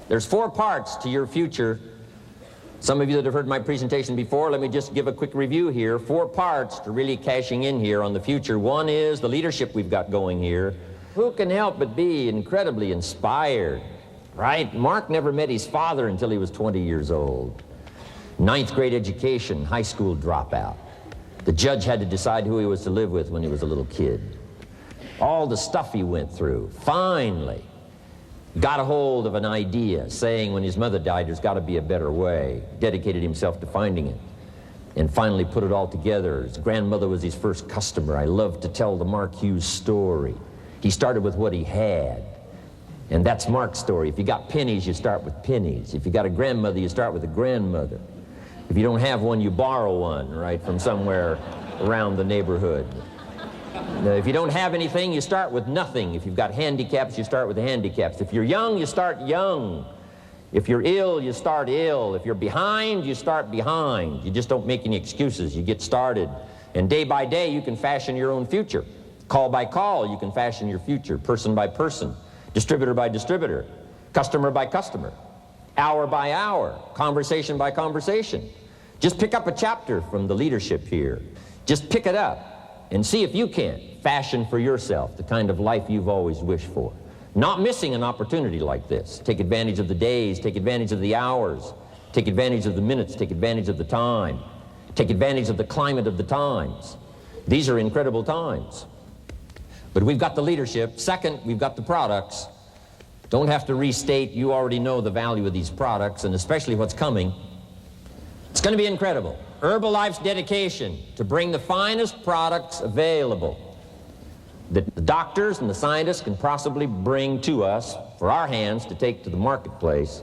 There's 4 parts to your future. Some of you that have heard my presentation before, let me just give a quick review here. 4 parts to really cashing in here on the future. One is the leadership we've got going here. Who can help but be incredibly inspired, right? Mark never met his father until he was 20 years old. 9th grade education, high school dropout. The judge had to decide who he was to live with when he was a little kid. All the stuff he went through. Finally got a hold of an idea, saying when his mother died, there's got to be a better way. Dedicated himself to finding it, and finally put it all together. His grandmother was his first customer. I love to tell the Mark Hughes story. He started with what he had, and that's Mark's story. If you got pennies, you start with pennies. If you got a grandmother, you start with a grandmother. If you don't have one, you borrow one, right, from somewhere around the neighborhood. Now, if you don't have anything, you start with nothing. If you've got handicaps, you start with the handicaps. If you're young, you start young. If you're ill, you start ill. If you're behind, you start behind. You just don't make any excuses. You get started. And day by day, you can fashion your own future. Call by call, you can fashion your future. Person by person, distributor by distributor, customer by customer, hour by hour, conversation by conversation. Just pick up a chapter from the leadership here. Just pick it up and see if you can fashion for yourself the kind of life you've always wished for. Not missing an opportunity like this. Take advantage of the days, take advantage of the hours, take advantage of the minutes, take advantage of the time, take advantage of the climate of the times. These are incredible times. But we've got the leadership. Second, we've got the products. Don't have to restate. You already know the value of these products, and especially what's coming. It's going to be incredible. Herbalife's dedication to bring the finest products available that the doctors and the scientists can possibly bring to us for our hands to take to the marketplace.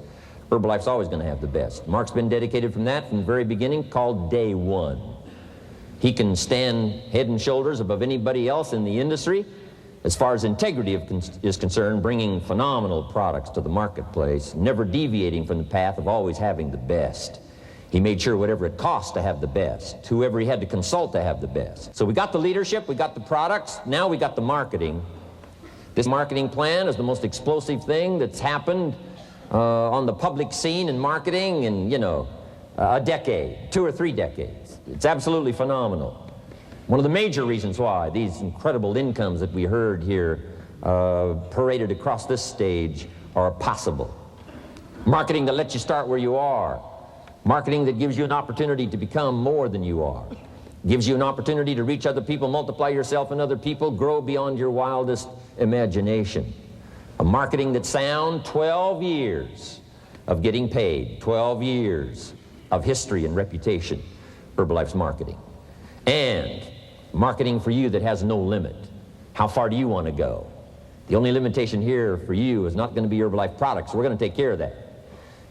Herbalife's always going to have the best. Mark's been dedicated from that from the very beginning, called Day One. He can stand head and shoulders above anybody else in the industry as far as integrity is concerned, bringing phenomenal products to the marketplace, never deviating from the path of always having the best. He made sure whatever it cost to have the best, whoever he had to consult to have the best. So we got the leadership, we got the products, now we got the marketing. This marketing plan is the most explosive thing that's happened on the public scene in marketing in, a decade, 2 or 3 decades. It's absolutely phenomenal. One of the major reasons why these incredible incomes that we heard here paraded across this stage are possible. Marketing that lets you start where you are. Marketing that gives you an opportunity to become more than you are. Gives you an opportunity to reach other people, multiply yourself and other people, grow beyond your wildest imagination. A marketing that's sound, 12 years of getting paid, 12 years of history and reputation, Herbalife's marketing. And marketing for you that has no limit. How far do you want to go? The only limitation here for you is not going to be Herbalife products. We're going to take care of that.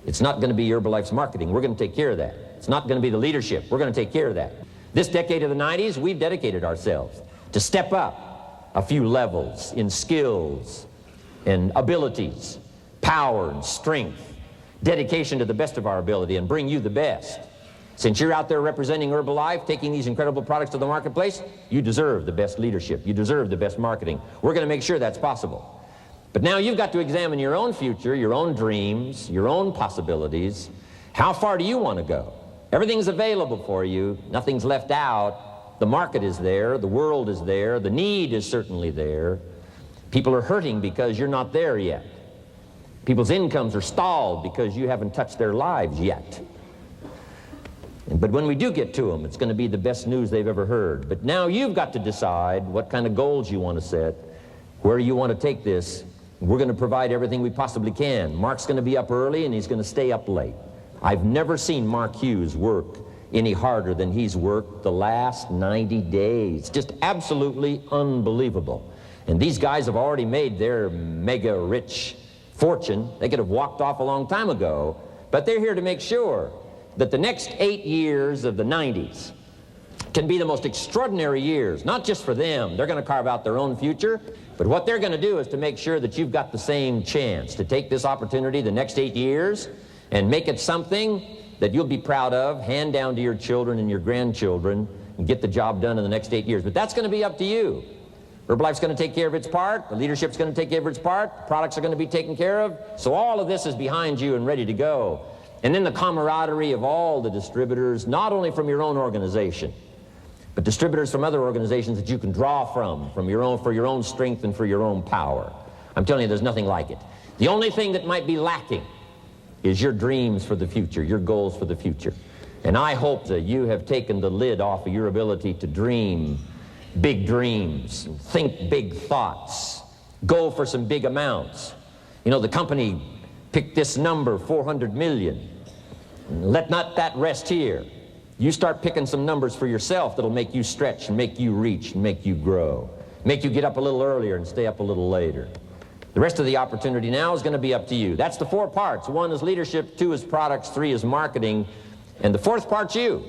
It's not going to be Herbalife's marketing. We're going to take care of that. It's not going to be the leadership. We're going to take care of that. This decade of the 90s, we've dedicated ourselves to step up a few levels in skills and abilities, power and strength, dedication to the best of our ability, and bring you the best. Since you're out there representing Herbalife, taking these incredible products to the marketplace, you deserve the best leadership. You deserve the best marketing. We're going to make sure that's possible. But now you've got to examine your own future, your own dreams, your own possibilities. How far do you want to go? Everything's available for you. Nothing's left out. The market is there. The world is there. The need is certainly there. People are hurting because you're not there yet. People's incomes are stalled because you haven't touched their lives yet. But when we do get to them, it's going to be the best news they've ever heard. But now you've got to decide what kind of goals you want to set, where you want to take this. We're going to provide everything we possibly can. Mark's going to be up early and he's going to stay up late. I've never seen Mark Hughes work any harder than he's worked the last 90 days. Just absolutely unbelievable. And these guys have already made their mega rich fortune. They could have walked off a long time ago, but they're here to make sure that the next 8 years of the 90s can be the most extraordinary years, not just for them. They're going to carve out their own future, but what they're going to do is to make sure that you've got the same chance to take this opportunity the next 8 years and make it something that you'll be proud of, hand down to your children and your grandchildren, and get the job done in the next 8 years. But that's going to be up to you. Herbalife's going to take care of its part. The leadership's going to take care of its part. Products are going to be taken care of. So all of this is behind you and ready to go. And then the camaraderie of all the distributors, not only from your own organization, but distributors from other organizations that you can draw from for your own strength and for your own power. I'm telling you, there's nothing like it. The only thing that might be lacking is your dreams for the future, your goals for the future. And I hope that you have taken the lid off of your ability to dream big dreams, think big thoughts, go for some big amounts. You know, the company picked this number, 400 million. Let not that rest here. You start picking some numbers for yourself that'll make you stretch and make you reach and make you grow, make you get up a little earlier and stay up a little later. The rest of the opportunity now is going to be up to you. That's the 4 parts. 1 is leadership, 2 is products, 3 is marketing, and the 4th part's you.